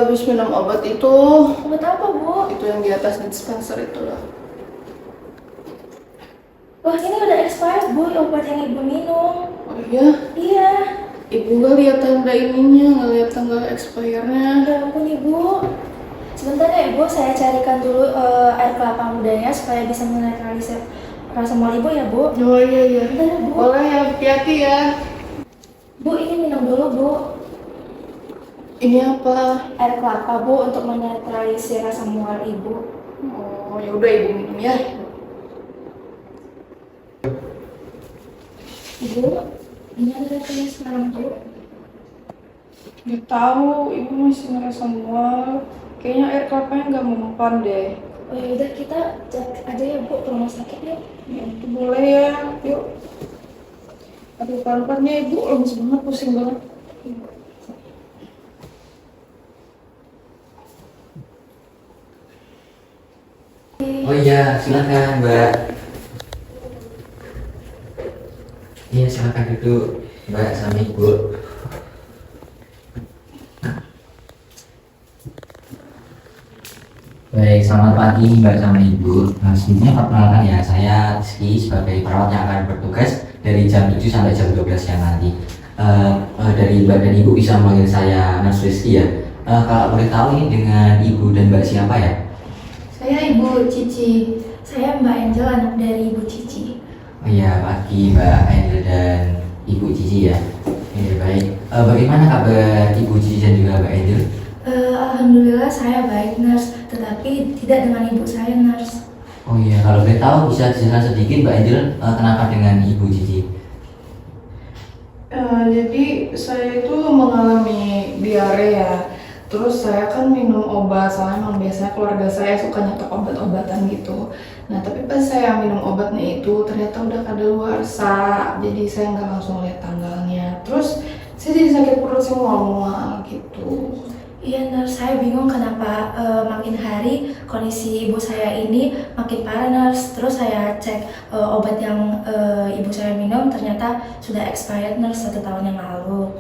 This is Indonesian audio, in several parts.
habis minum obat itu. Obat apa, Bu? Itu yang di atas dispenser itu loh. Wah, ini udah expired, Bu, obat yang Ibu minum. Oh iya? Iya. Ibu nggak lihat tanda ininya, nggak lihat tanggal expire-nya. Ya ampun, Ibu. Sebentar ya, Ibu, saya carikan dulu air kelapa mudanya supaya bisa menetralisir rasa mual Ibu ya, Bu. Oh iya iya. Bentar ya, Bu. Boleh ya, hati-hati ya. Bu, ini minum dulu, Bu. Ini apa? Air kelapa, Bu, untuk menetralisir rasa mual Ibu. Oh ya udah ibu minum ya. Ibu, ini ada rasanya sekarang, Bu. Nggak tahu, ibu masih ngerasa mual. Kayaknya air kelapanya nggak mempan deh. Oh ya udah, kita cek aja ya, Bu, ke rumah sakit yuk. Ya itu boleh ya, yuk. Aduh pelan-pelannya ibu lemes banget, pusing banget. Oh iya, silakan Mbak. Iya, silakan duduk Mbak sama Ibu. Baik, selamat pagi Mbak sama Ibu. Nah, sebelumnya perkenalkan ya, saya Rizky sebagai perawat yang akan bertugas dari jam 7 sampai jam 12 siang nanti. Dari Mbak dan Ibu bisa memanggil saya Mas Rizky ya. Kalau boleh tahu ini dengan Ibu dan Mbak siapa ya? Saya Ibu Cici. Saya Mbak Angel, anak dari Ibu Cici. Oh iya, pagi Mbak Angel dan Ibu Cici ya. Iya, baik. Bagaimana kabar Ibu Cici dan juga Mbak Angel? Alhamdulillah saya baik, Nurse. Tetapi tidak dengan ibu saya, Nurse. Oh iya, kalau boleh tahu bisa dijelaskan sedikit Mbak Angel kenapa dengan Ibu Cici? Jadi saya itu mengalami diare ya. Terus saya kan minum obat, soalnya emang biasanya keluarga saya suka nyetok obat-obatan gitu. Nah tapi pas saya minum obatnya itu ternyata udah kadaluarsa, jadi saya nggak langsung lihat tanggalnya. Terus saya jadi sakit perut sih mual-mual gitu. Iya, Nurse. Saya bingung kenapa makin hari kondisi ibu saya ini makin parah, Nurse. Terus saya cek obat yang ibu saya minum ternyata sudah expired, Nurse, 1 tahun yang lalu.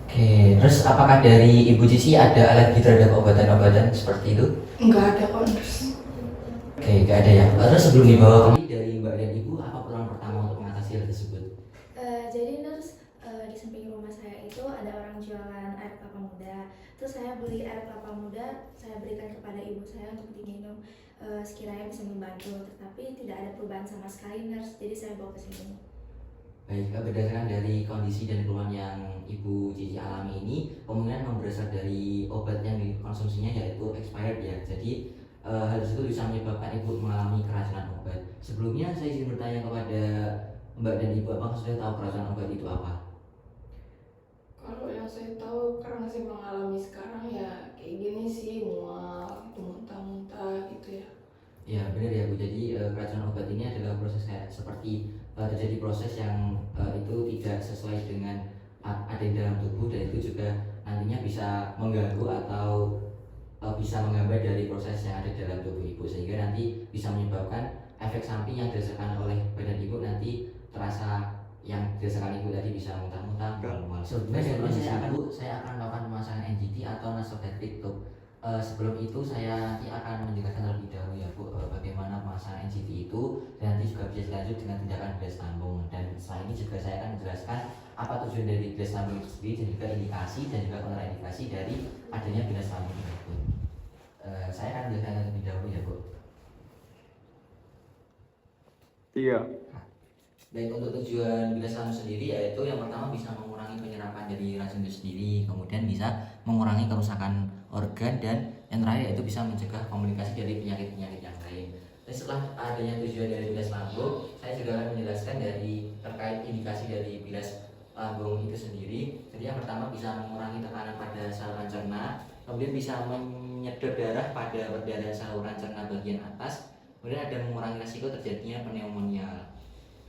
Oke, terus apakah dari Ibu Cici ada alergi terhadap obat-obatan seperti itu? Nggak ada kok, Nurse. Oke, nggak ada ya. Terus sebelum dibawa kembali dari Mbak dan Ibu, apa peluang pertama untuk mengatasi hal tersebut? Jadi, Nurse, di samping rumah saya itu ada orang jualan air kelapa muda. Terus saya beli air kelapa muda, saya berikan kepada ibu saya untuk diminum, sekiranya bisa membantu. Tetapi tidak ada perubahan sama sekali, Nurse. Jadi saya bawa ke sini. Baik, berdasarkan dari kondisi dan keluhan yang Ibu Cici alami ini, kemungkinan memang berasal dari obat yang dikonsumsinya yaitu expired ya. Jadi hal tersebut bisa menyebabkan Ibu mengalami keracunan obat. Sebelumnya saya izin bertanya kepada Mbak dan Ibu, apakah sudah tahu keracunan obat itu apa? Kalau yang saya tahu karena saya mengalami sekarang ya kayak gini sih, mual, itu muntah-muntah gitu ya. Ya benar ya Bu, jadi keracunan obat ini adalah proses kayak seperti terjadi proses yang itu tidak sesuai dengan ada di dalam tubuh, dan itu juga nantinya bisa mengganggu atau bisa menghambat dari proses yang ada di dalam tubuh Ibu, sehingga nanti bisa menyebabkan efek samping yang dirasakan oleh badan Ibu nanti terasa, yang dirasakan Ibu tadi bisa muntah-muntah, mual-mual. Sebelumnya saya akan melakukan pemasangan NGT atau nasogastric tube. Sebelum itu saya nanti akan menjelaskan terlebih dahulu ya Bu, bagaimana pemasangan NGT itu, dan nanti juga bisa dilanjut dengan tindakan bilas lambung. Dan setelah ini juga saya akan menjelaskan apa tujuan dari bilas lambung itu sendiri, dan juga indikasi dan juga kontraindikasi dari adanya bilas lambung tersebut. Saya akan menjelaskan terlebih dahulu ya Bu. Iya. Baik, untuk tujuan bilas lambung sendiri yaitu yang pertama bisa mengurangi penyerapan dari racun itu sendiri, kemudian bisa mengurangi kerusakan organ, dan yang terakhir yaitu bisa mencegah komplikasi dari penyakit-penyakit yang lain. Dan setelah adanya tujuan dari bilas lambung, saya juga akan menjelaskan dari terkait indikasi dari bilas lambung itu sendiri. Jadi yang pertama bisa mengurangi tekanan pada saluran cerna, kemudian bisa menyedot darah pada perdarahan saluran cerna bagian atas, kemudian ada mengurangi risiko terjadinya pneumonia.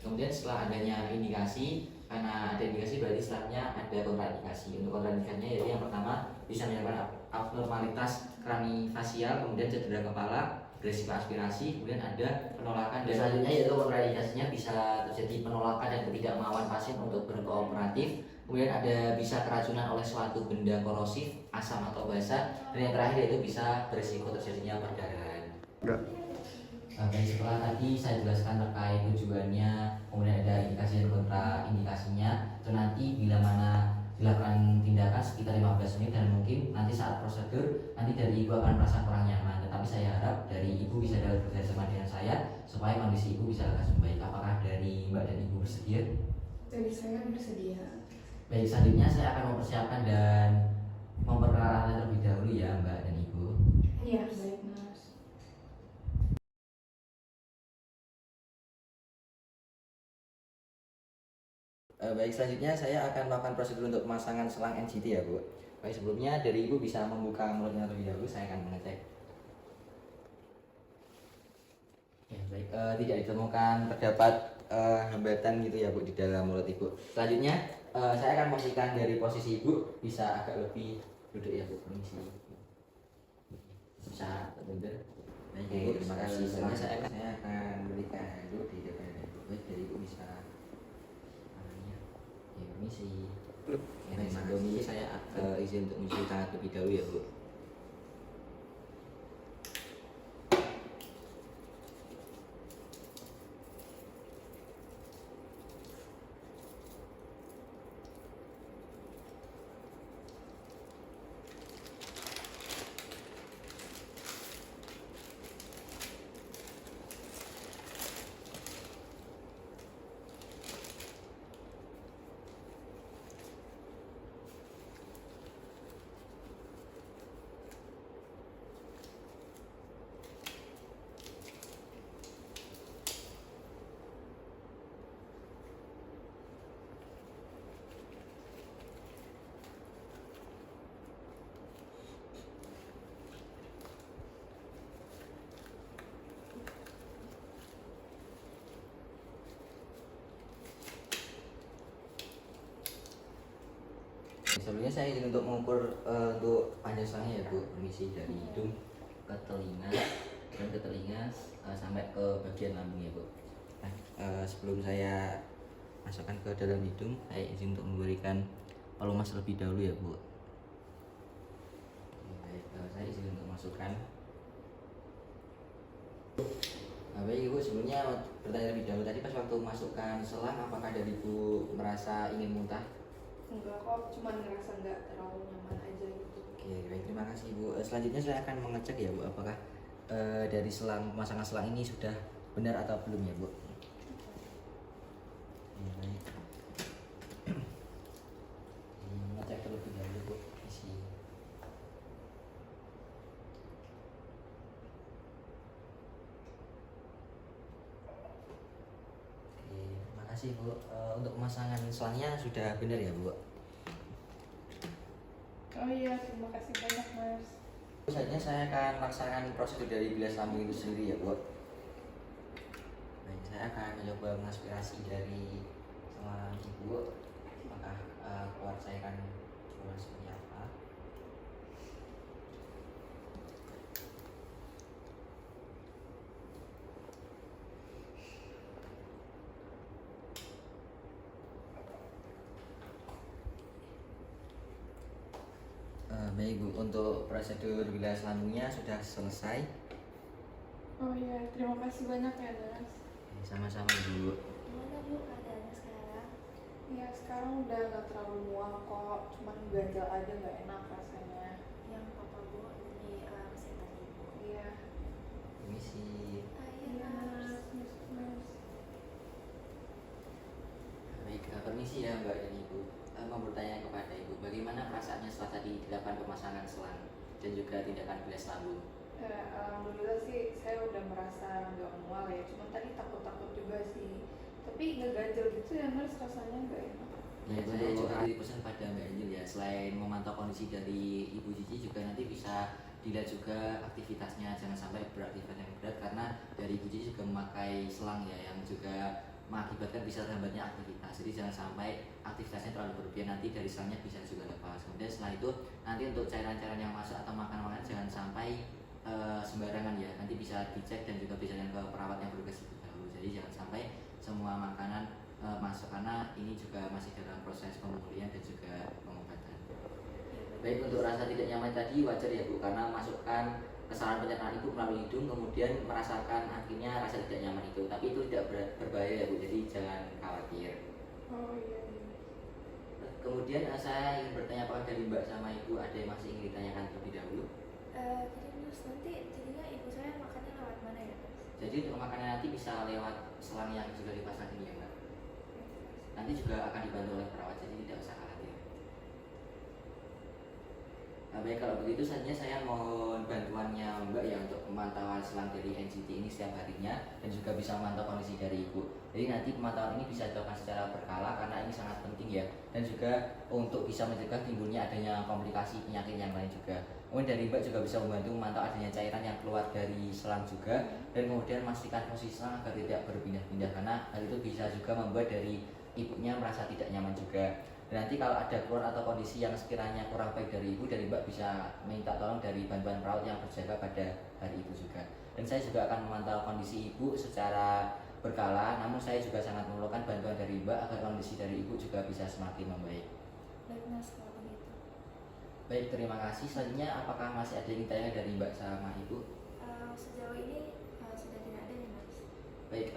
Kemudian setelah adanya indikasi, karena ada indikasi berarti setelahnya ada kontraindikasi. Untuk kontraindikasinya yaitu yang pertama bisa menyebabkan abnormalitas kranifasial, kemudian cedera kepala, beresiko aspirasi, kemudian ada penolakan, dan selanjutnya yaitu kontraindikasinya bisa terjadi penolakan dan ketidakmauan pasien untuk berkooperatif, kemudian ada bisa keracunan oleh suatu benda korosif, asam atau basa, dan yang terakhir yaitu bisa beresiko terjadinya perdarahan. Baik, setelah tadi saya jelaskan terkait tujuannya, kemudian ada indikasi dan kontraindikasinya, itu nanti bila mana dilakukan tindakan sekitar 15 menit, dan mungkin nanti saat prosedur nanti dari ibu akan merasa kurang nyaman, tetapi saya harap dari ibu bisa dapat bekerjasama dengan saya supaya kondisi ibu bisa lekas membaik. Apakah dari mbak dan ibu bersedia? Dari saya bersedia. Baik, selanjutnya saya akan mempersiapkan dan memperkenalkan terlebih dahulu ya mbak dan ibu. Iya, baik nurse. Baik, selanjutnya saya akan melakukan prosedur untuk pemasangan selang NCT ya Bu. Baik, sebelumnya dari ibu bisa membuka mulutnya terlebih dahulu, saya akan mengecek. Ya, baik, tidak ditemukan terdapat hambatan gitu ya Bu di dalam mulut ibu. Selanjutnya saya akan posisikan dari posisi ibu, bisa agak lebih duduk ya Bu, permisi. Bisa benar. Baik, ibu, terima kasih. Selanjutnya saya akan berikan dulu di depan ibu. Baik, dari ibu bisa. Ya, permisi. Ya, sebelum ini saya izin untuk mencuci tangan terlebih dahulu ya Bu. Sebelumnya saya izin untuk mengukur untuk panjang selangnya ya Bu, permisi, dari hidung ke telinga dan ke telinga sampai ke bagian lambung ya Bu. Nah, sebelum saya masukkan ke dalam hidung, saya izin untuk memberikan pelumas terlebih dahulu ya Bu. Baik, saya izin untuk masukkan. Baik Ibu, sebelumnya bertanya lebih dahulu, tadi pas waktu masukkan selang apakah dari Ibu merasa ingin muntah? Enggak kok, cuma ngerasa nggak terlalu nyaman aja gitu. Oke, baik, terima kasih Bu. Selanjutnya saya akan mengecek ya Bu, apakah dari selang pemasangan selang ini sudah benar atau belum ya Bu. Ya, baik. Mengecek terlebih dahulu Bu, isi. Oke, terima kasih Bu. Untuk pemasangan selangnya sudah benar ya Bu. Oh iya, terima kasih banyak nurse. Selanjutnya saya akan melaksanakan prosedur dari bilas lambung itu sendiri ya Bu. Baik, saya akan mencoba mengaspirasi dari selang ibu. Apakah kuat saya akan coba seperti apa? Baik Bu, untuk prosedur bilas lambungnya sudah selesai. Oh iya, terima kasih banyak ya nurse. Sama-sama Bu. Gimana Bu keadaannya sekarang? Ya sekarang udah nggak terlalu mual kok, cuman ganjal aja nggak enak rasanya. Yang apa Bu ini kesehatan ibu? Iya. Permisi. Iya nurse. Baik, permisi ya Mbak dan Ibu. Mau bertanya kepada Ibu, bagaimana perasaannya setelah tadi dilakukan pemasangan selang dan juga tindakan bilas lambung? Alhamdulillah sih saya udah merasa nggak mual ya, cuman tadi takut-takut juga sih. Tapi nggak ganjel gitu ya nurse, rasanya nggak enak. Ya, saya juga pesan pada Mbak Angel ya, selain memantau kondisi dari Ibu Cici juga nanti bisa dilihat juga aktivitasnya, jangan sampai beraktivitas yang berat karena dari Ibu Cici juga memakai selang ya yang juga mengakibatkan bisa terhambatnya aktivitas. Jadi jangan sampai aktivitasnya terlalu berlebihan, nanti dari selangnya bisa juga lepas. Kemudian setelah itu nanti untuk cairan-cairan yang masuk atau makan-makan jangan sampai sembarangan ya, nanti nanti bisa dicek dan juga bisa ke perawat yang bertugas lebih dahulu. Jadi jangan sampai semua makanan masuk, karena ini juga masih dalam proses pemulihan dan juga pengobatan. Baik, untuk rasa tidak nyaman tadi wajar ya Bu, karena masukkan saluran pencernaan Ibu melalui hidung, kemudian merasakan akhirnya rasa tidak nyaman itu, tapi itu tidak berbahaya ya Bu, jadi jangan khawatir. Oh iya. Kemudian saya ingin bertanya, apakah dari Mbak sama Ibu ada yang masih ingin ditanyakan terlebih dahulu? Jadi nurse, nanti jadinya ibu saya makannya lewat mana ya nurse? Jadi untuk makanan nanti bisa lewat selang yang sudah dipasang ini ya Mbak. Nanti juga akan dibantu oleh perawat, jadi tidak usah khawatir. Nah, baik, kalau begitu saja saya mohon bantuannya Mbak ya untuk pemantauan selang dari NCT ini setiap harinya dan juga bisa memantau kondisi dari Ibu. Jadi nanti pemantauan ini bisa dilakukan secara berkala karena ini sangat penting ya, dan juga untuk bisa mencegah timbulnya adanya komplikasi penyakit yang lain juga. Kemudian dari Mbak juga bisa membantu memantau adanya cairan yang keluar dari selang juga, dan kemudian memastikan posisi selang agar tidak berpindah-pindah, karena hal itu bisa juga membuat dari ibunya merasa tidak nyaman juga. Dan nanti kalau ada keluar atau kondisi yang sekiranya kurang baik dari Ibu, dari Mbak bisa minta tolong dari bantuan perawat yang berjaga pada hari itu juga. Dan saya juga akan memantau kondisi Ibu secara berkala, namun saya juga sangat memerlukan bantuan dari Mbak agar kondisi dari Ibu juga bisa semakin membaik. Baik nurse, kalau begitu. Baik, terima kasih. Selanjutnya apakah masih ada yang ditanya dari Mbak sama Ibu? Sejauh ini sudah tidak ada ya nurse. Baik,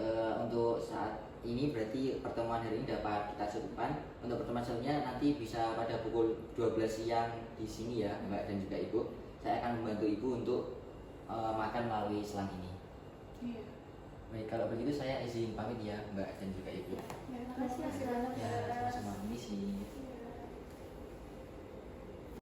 untuk saat ini berarti pertemuan hari ini dapat kita cukupkan. Untuk pertemuan selanjutnya nanti bisa pada pukul 12 siang di sini ya Mbak dan juga Ibu. Saya akan membantu Ibu untuk makan melalui selang ini. Iya. Baik, kalau begitu saya izin pamit ya Mbak dan juga Ibu. Terima kasih ya. Ya, sama-sama. Misi.